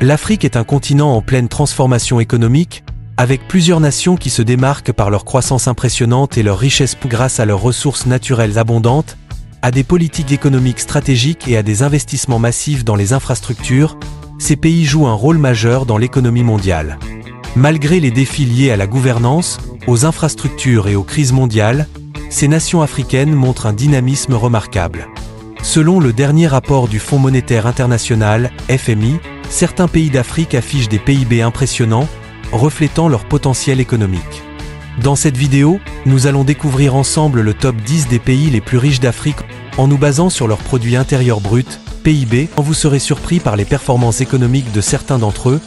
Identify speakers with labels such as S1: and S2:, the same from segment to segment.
S1: L'Afrique est un continent en pleine transformation économique, avec plusieurs nations qui se démarquent par leur croissance impressionnante et leur richesse grâce à leurs ressources naturelles abondantes, à des politiques économiques stratégiques et à des investissements massifs dans les infrastructures. Ces pays jouent un rôle majeur dans l'économie mondiale. Malgré les défis liés à la gouvernance, aux infrastructures et aux crises mondiales, ces nations africaines montrent un dynamisme remarquable. Selon le dernier rapport du Fonds monétaire international, FMI, certains pays d'Afrique affichent des PIB impressionnants, reflétant leur potentiel économique. Dans cette vidéo, nous allons découvrir ensemble le top 10 des pays les plus riches d'Afrique en nous basant sur leur produit intérieur brut, PIB. Vous serez surpris par les performances économiques de certains d'entre eux.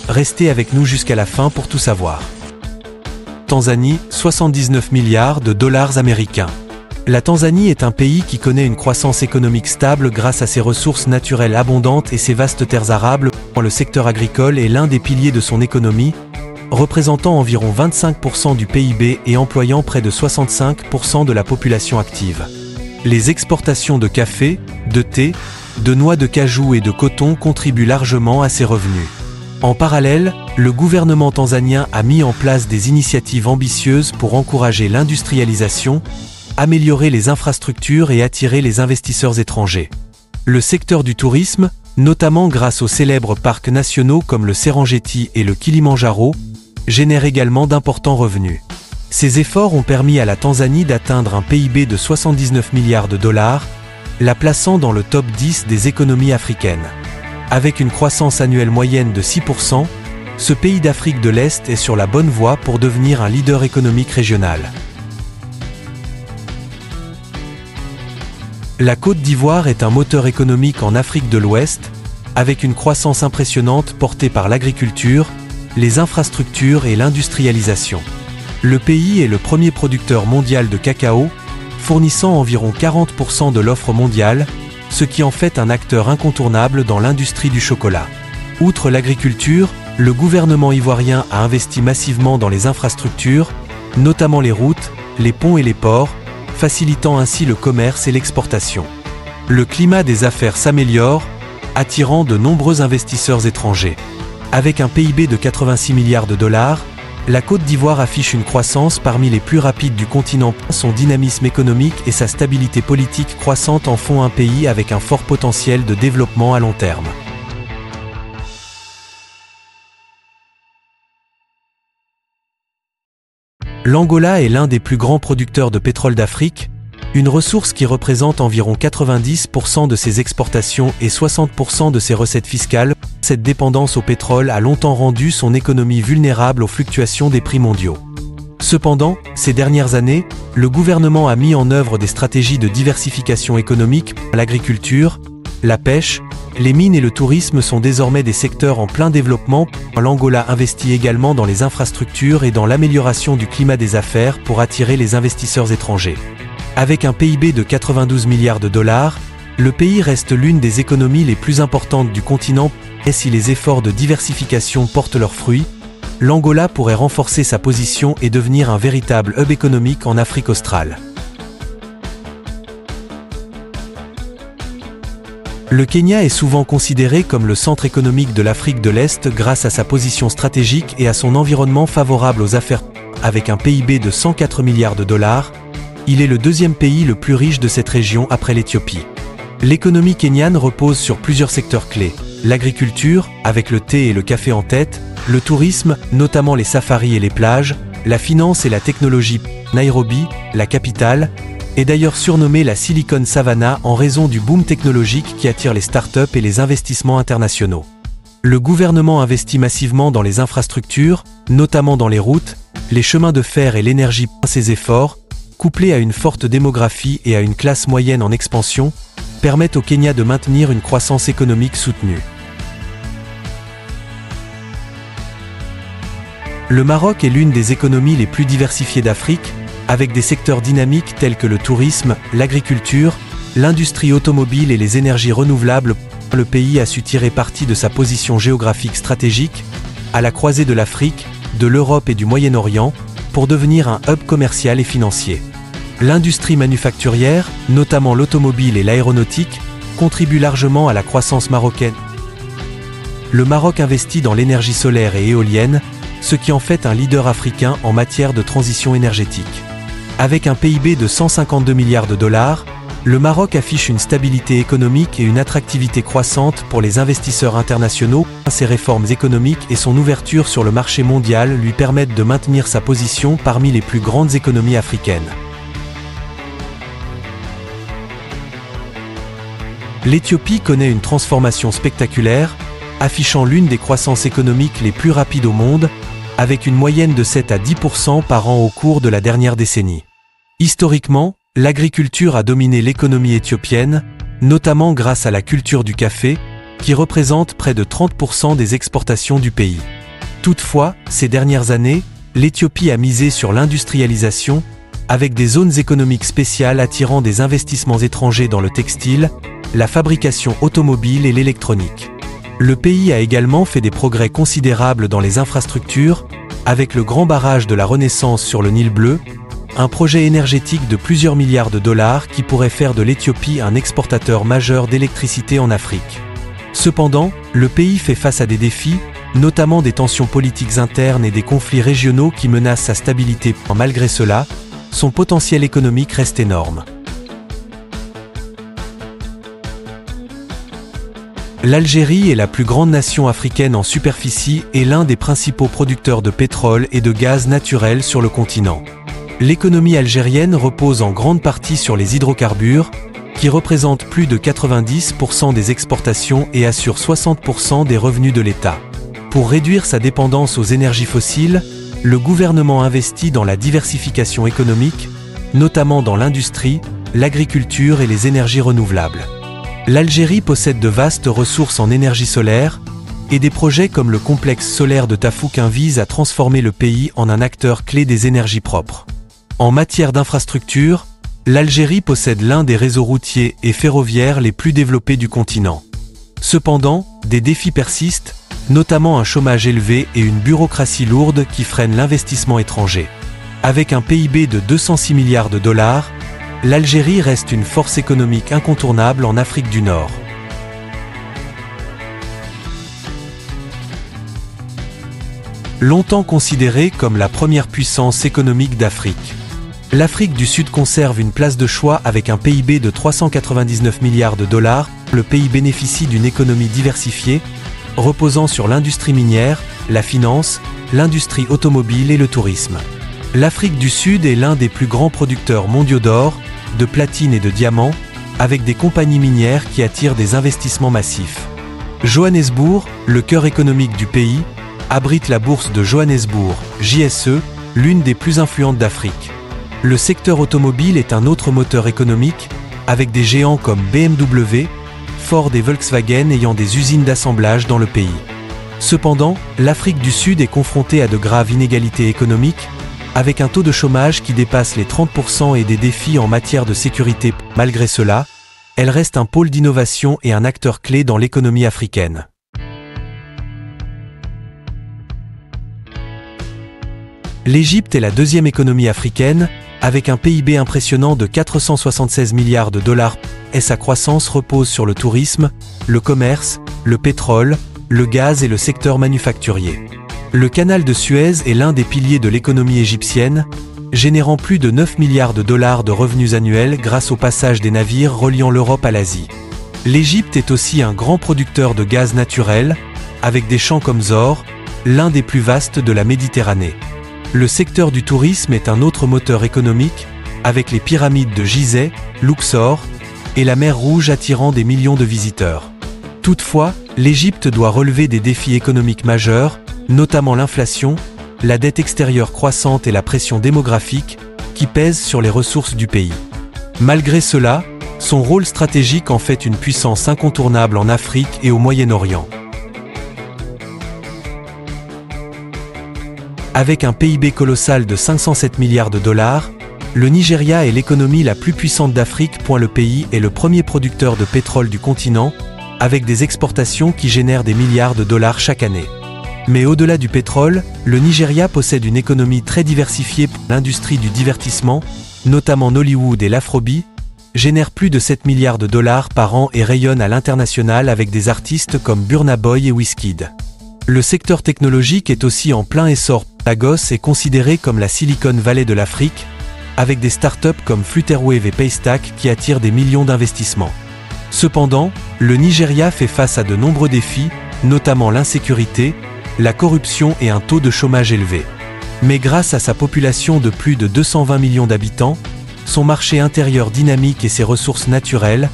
S1: Restez avec nous jusqu'à la fin pour tout savoir. Tanzanie, 79 milliards de dollars américains. La Tanzanie est un pays qui connaît une croissance économique stable grâce à ses ressources naturelles abondantes et ses vastes terres arables. Le secteur agricole est l'un des piliers de son économie, représentant environ 25% du PIB et employant près de 65% de la population active. Les exportations de café, de thé, de noix de cajou et de coton contribuent largement à ces revenus. En parallèle, le gouvernement tanzanien a mis en place des initiatives ambitieuses pour encourager l'industrialisation, améliorer les infrastructures et attirer les investisseurs étrangers. Le secteur du tourisme, notamment grâce aux célèbres parcs nationaux comme le Serengeti et le Kilimandjaro, génère également d'importants revenus. Ces efforts ont permis à la Tanzanie d'atteindre un PIB de 79 milliards de dollars, la plaçant dans le top 10 des économies africaines. Avec une croissance annuelle moyenne de 6%, ce pays d'Afrique de l'Est est sur la bonne voie pour devenir un leader économique régional. La Côte d'Ivoire est un moteur économique en Afrique de l'Ouest, avec une croissance impressionnante portée par l'agriculture, les infrastructures et l'industrialisation. Le pays est le premier producteur mondial de cacao, fournissant environ 40% de l'offre mondiale, ce qui en fait un acteur incontournable dans l'industrie du chocolat. Outre l'agriculture, le gouvernement ivoirien a investi massivement dans les infrastructures, notamment les routes, les ponts et les ports, facilitant ainsi le commerce et l'exportation. Le climat des affaires s'améliore, attirant de nombreux investisseurs étrangers. Avec un PIB de 86 milliards de dollars, la Côte d'Ivoire affiche une croissance parmi les plus rapides du continent. Son dynamisme économique et sa stabilité politique croissante en font un pays avec un fort potentiel de développement à long terme. L'Angola est l'un des plus grands producteurs de pétrole d'Afrique, une ressource qui représente environ 90% de ses exportations et 60% de ses recettes fiscales. Cette dépendance au pétrole a longtemps rendu son économie vulnérable aux fluctuations des prix mondiaux. Cependant, ces dernières années, le gouvernement a mis en œuvre des stratégies de diversification économique. L'agriculture, la pêche, les mines et le tourisme sont désormais des secteurs en plein développement. L'Angola investit également dans les infrastructures et dans l'amélioration du climat des affaires pour attirer les investisseurs étrangers. Avec un PIB de 92 milliards de dollars, le pays reste l'une des économies les plus importantes du continent. Et si les efforts de diversification portent leurs fruits, l'Angola pourrait renforcer sa position et devenir un véritable hub économique en Afrique australe. Le Kenya est souvent considéré comme le centre économique de l'Afrique de l'Est grâce à sa position stratégique et à son environnement favorable aux affaires. Avec un PIB de 104 milliards de dollars, il est le deuxième pays le plus riche de cette région après l'Éthiopie. L'économie kenyane repose sur plusieurs secteurs clés. L'agriculture, avec le thé et le café en tête, le tourisme, notamment les safaris et les plages, la finance et la technologie. Nairobi, la capitale, est d'ailleurs surnommée la Silicon Savannah en raison du boom technologique qui attire les startups et les investissements internationaux. Le gouvernement investit massivement dans les infrastructures, notamment dans les routes, les chemins de fer et l'énergie. Ces efforts, couplés à une forte démographie et à une classe moyenne en expansion, permettent au Kenya de maintenir une croissance économique soutenue. Le Maroc est l'une des économies les plus diversifiées d'Afrique, avec des secteurs dynamiques tels que le tourisme, l'agriculture, l'industrie automobile et les énergies renouvelables. Le pays a su tirer parti de sa position géographique stratégique, à la croisée de l'Afrique, de l'Europe et du Moyen-Orient, pour devenir un hub commercial et financier. L'industrie manufacturière, notamment l'automobile et l'aéronautique, contribue largement à la croissance marocaine. le Maroc investit dans l'énergie solaire et éolienne, ce qui en fait un leader africain en matière de transition énergétique. Avec un PIB de 152 milliards de dollars, le Maroc affiche une stabilité économique et une attractivité croissante pour les investisseurs internationaux. Ses réformes économiques et son ouverture sur le marché mondial lui permettent de maintenir sa position parmi les plus grandes économies africaines. L'Éthiopie connaît une transformation spectaculaire, affichant l'une des croissances économiques les plus rapides au monde, avec une moyenne de 7 à 10% par an au cours de la dernière décennie. Historiquement, l'agriculture a dominé l'économie éthiopienne, notamment grâce à la culture du café, qui représente près de 30% des exportations du pays. Toutefois, ces dernières années, l'Éthiopie a misé sur l'industrialisation, avec des zones économiques spéciales attirant des investissements étrangers dans le textile, la fabrication automobile et l'électronique. Le pays a également fait des progrès considérables dans les infrastructures, avec le grand barrage de la Renaissance sur le Nil Bleu, un projet énergétique de plusieurs milliards de dollars qui pourrait faire de l'Éthiopie un exportateur majeur d'électricité en Afrique. Cependant, le pays fait face à des défis, notamment des tensions politiques internes et des conflits régionaux qui menacent sa stabilité. Malgré cela, son potentiel économique reste énorme. L'Algérie est la plus grande nation africaine en superficie et l'un des principaux producteurs de pétrole et de gaz naturel sur le continent. L'économie algérienne repose en grande partie sur les hydrocarbures, qui représentent plus de 90% des exportations et assurent 60% des revenus de l'État. Pour réduire sa dépendance aux énergies fossiles, le gouvernement investit dans la diversification économique, notamment dans l'industrie, l'agriculture et les énergies renouvelables. L'Algérie possède de vastes ressources en énergie solaire, et des projets comme le complexe solaire de Tafouquin visent à transformer le pays en un acteur clé des énergies propres. En matière d'infrastructure, l'Algérie possède l'un des réseaux routiers et ferroviaires les plus développés du continent. Cependant, des défis persistent, notamment un chômage élevé et une bureaucratie lourde qui freinent l'investissement étranger. Avec un PIB de 206 milliards de dollars, l'Algérie reste une force économique incontournable en Afrique du Nord. Longtemps considérée comme la première puissance économique d'Afrique, l'Afrique du Sud conserve une place de choix avec un PIB de 399 milliards de dollars. Le pays bénéficie d'une économie diversifiée, reposant sur l'industrie minière, la finance, l'industrie automobile et le tourisme. L'Afrique du Sud est l'un des plus grands producteurs mondiaux d'or, de platine et de diamants, avec des compagnies minières qui attirent des investissements massifs. Johannesburg, le cœur économique du pays, abrite la bourse de Johannesburg, JSE, l'une des plus influentes d'Afrique. Le secteur automobile est un autre moteur économique, avec des géants comme BMW, Ford et Volkswagen ayant des usines d'assemblage dans le pays. Cependant, l'Afrique du Sud est confrontée à de graves inégalités économiques, avec un taux de chômage qui dépasse les 30% et des défis en matière de sécurité. Malgré cela, elle reste un pôle d'innovation et un acteur clé dans l'économie africaine. L'Égypte est la deuxième économie africaine, avec un PIB impressionnant de 476 milliards de dollars, et sa croissance repose sur le tourisme, le commerce, le pétrole, le gaz et le secteur manufacturier. Le canal de Suez est l'un des piliers de l'économie égyptienne, générant plus de 9 milliards de dollars de revenus annuels grâce au passage des navires reliant l'Europe à l'Asie. L'Égypte est aussi un grand producteur de gaz naturel, avec des champs comme Zohr, l'un des plus vastes de la Méditerranée. Le secteur du tourisme est un autre moteur économique, avec les pyramides de Gizeh, Luxor, et la mer Rouge attirant des millions de visiteurs. Toutefois, l'Égypte doit relever des défis économiques majeurs, notamment l'inflation, la dette extérieure croissante et la pression démographique, qui pèsent sur les ressources du pays. Malgré cela, son rôle stratégique en fait une puissance incontournable en Afrique et au Moyen-Orient. Avec un PIB colossal de 507 milliards de dollars, le Nigeria est l'économie la plus puissante d'Afrique. Le pays est le premier producteur de pétrole du continent, avec des exportations qui génèrent des milliards de dollars chaque année. Mais au-delà du pétrole, le Nigeria possède une économie très diversifiée pour l'industrie du divertissement, notamment Nollywood et l'Afrobeat, génère plus de 7 milliards de dollars par an et rayonne à l'international avec des artistes comme Burna Boy et Wizkid. Le secteur technologique est aussi en plein essor. Lagos est considéré comme la Silicon Valley de l'Afrique, avec des startups comme Flutterwave et Paystack qui attirent des millions d'investissements. Cependant, le Nigeria fait face à de nombreux défis, notamment l'insécurité, la corruption et un taux de chômage élevé. Mais grâce à sa population de plus de 220 millions d'habitants, son marché intérieur dynamique et ses ressources naturelles,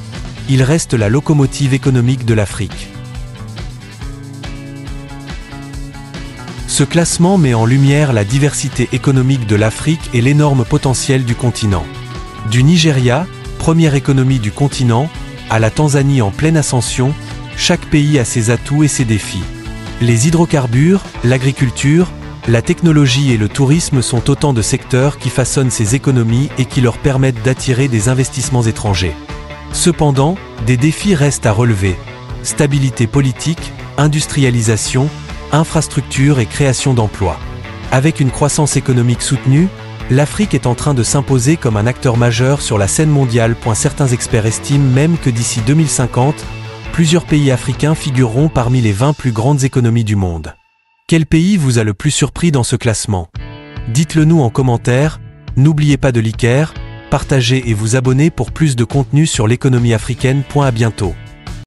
S1: il reste la locomotive économique de l'Afrique. Ce classement met en lumière la diversité économique de l'Afrique et l'énorme potentiel du continent. Du Nigeria, première économie du continent, à la Tanzanie en pleine ascension, chaque pays a ses atouts et ses défis. Les hydrocarbures, l'agriculture, la technologie et le tourisme sont autant de secteurs qui façonnent ces économies et qui leur permettent d'attirer des investissements étrangers. Cependant, des défis restent à relever. Stabilité politique, industrialisation, infrastructure et création d'emplois. Avec une croissance économique soutenue, l'Afrique est en train de s'imposer comme un acteur majeur sur la scène mondiale. Certains experts estiment même que d'ici 2050, plusieurs pays africains figureront parmi les 20 plus grandes économies du monde. Quel pays vous a le plus surpris dans ce classement? Dites-le nous en commentaire, n'oubliez pas de liker, partager et vous abonner pour plus de contenu sur l'économie africaine. À bientôt.